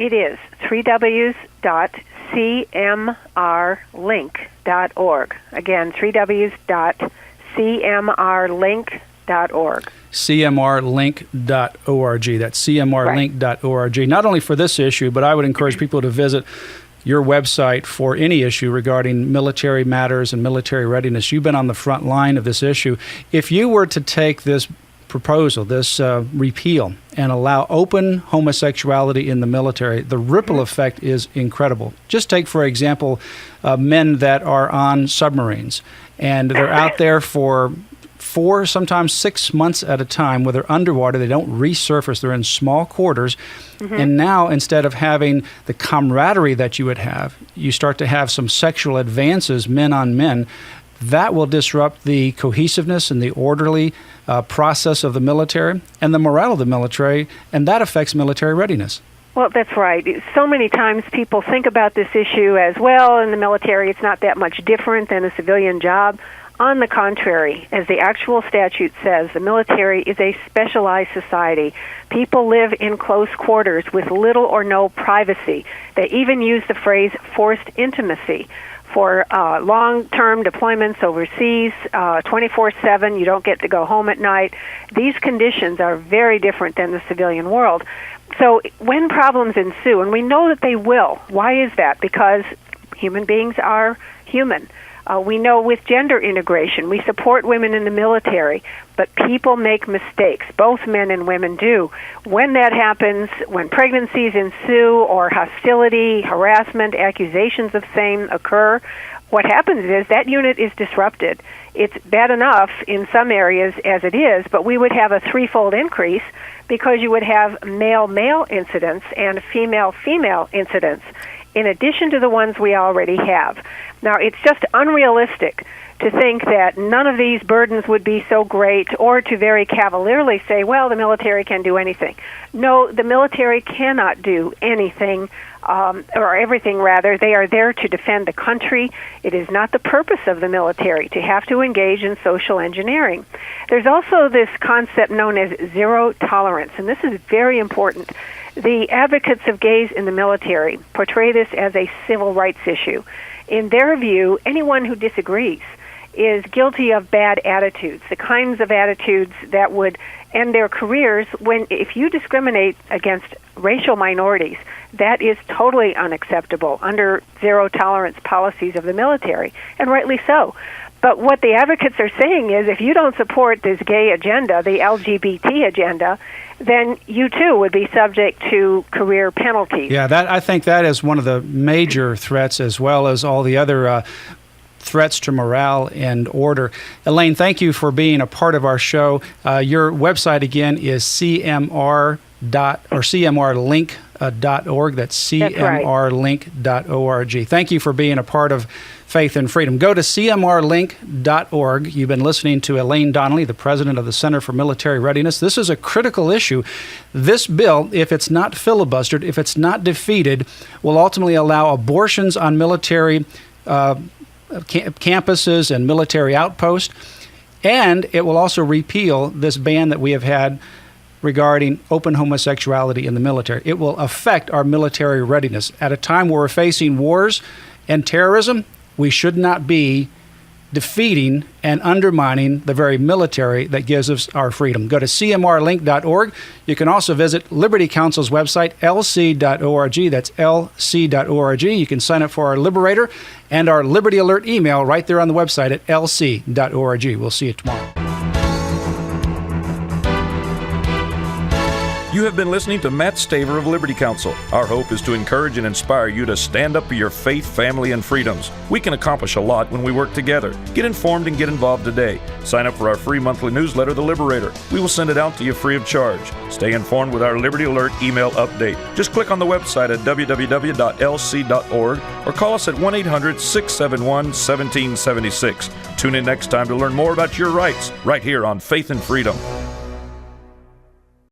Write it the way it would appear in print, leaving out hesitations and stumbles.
It is www.cmrlink.org. Again, www.cmrlink.org. cmrlink.org. That's cmrlink.org. Right. Not only for this issue, but I would encourage people to visit your website for any issue regarding military matters and military readiness. You've been on the front line of this issue. If you were to take this proposal, this repeal, and allow open homosexuality in the military, the ripple effect is incredible. Just take, for example, men that are on submarines, and they're out there for 4, sometimes 6 months at a time where they're underwater. They don't resurface. They're in small quarters. And now, instead of having the camaraderie that you would have, you start to have some sexual advances, men on men. That will disrupt the cohesiveness and the orderly process of the military and the morale of the military, and that affects military readiness. Well, that's right. So many times people think about this issue as, well, in the military it's not that much different than a civilian job. On the contrary, as the actual statute says, the military is a specialized society. People live in close quarters with little or no privacy. They even use the phrase forced intimacy for long-term deployments overseas, 24/7. You don't get to go home at night. These conditions are very different than the civilian world. So when problems ensue, and we know that they will, why is that? Because human beings are human. We know with gender integration, we support women in the military, but people make mistakes. Both men and women do. When that happens, when pregnancies ensue or hostility, harassment, accusations of same occur, what happens is that unit is disrupted. It's bad enough in some areas as it is, but we would have a threefold increase because you would have male-male incidents and female-female incidents in addition to the ones we already have. Now, it's just unrealistic to think that none of these burdens would be so great, or to very cavalierly say, well, the military can do anything. No, the military cannot do anything, or everything, rather. They are there to defend the country. It is not the purpose of the military to have to engage in social engineering. There's also this concept known as zero tolerance, and this is very important. The advocates of gays in the military portray this as a civil rights issue. In their view, anyone who disagrees is guilty of bad attitudes, the kinds of attitudes that would end their careers if you discriminate against racial minorities. That is totally unacceptable under zero-tolerance policies of the military, and rightly so. But what the advocates are saying is if you don't support this gay agenda, the LGBT agenda, then you too would be subject to career penalties. Yeah, I think that is one of the major threats, as well as all the other threats to morale and order. Elaine, thank you for being a part of our show. Your website again is cmrlink.org. That's cmrlink.org. Thank you for being a part of Faith and Freedom. Go to cmrlink.org. You've been listening to Elaine Donnelley, the president of the Center for Military Readiness. This is a critical issue. This bill, if it's not filibustered, if it's not defeated, will ultimately allow abortions on military campuses and military outposts, and it will also repeal this ban that we have had regarding open homosexuality in the military. It will affect our military readiness. At a time where we're facing wars and terrorism, we should not be defeating and undermining the very military that gives us our freedom. Go to cmrlink.org. You can also visit Liberty Council's website, lc.org. That's lc.org. You can sign up for our Liberator and our Liberty Alert email right there on the website at lc.org. We'll see you tomorrow. You have been listening to Matt Staver of Liberty Counsel. Our hope is to encourage and inspire you to stand up for your faith, family, and freedoms. We can accomplish a lot when we work together. Get informed and get involved today. Sign up for our free monthly newsletter, The Liberator. We will send it out to you free of charge. Stay informed with our Liberty Alert email update. Just click on the website at www.lc.org or call us at 1-800-671-1776. Tune in next time to learn more about your rights right here on Faith and Freedom.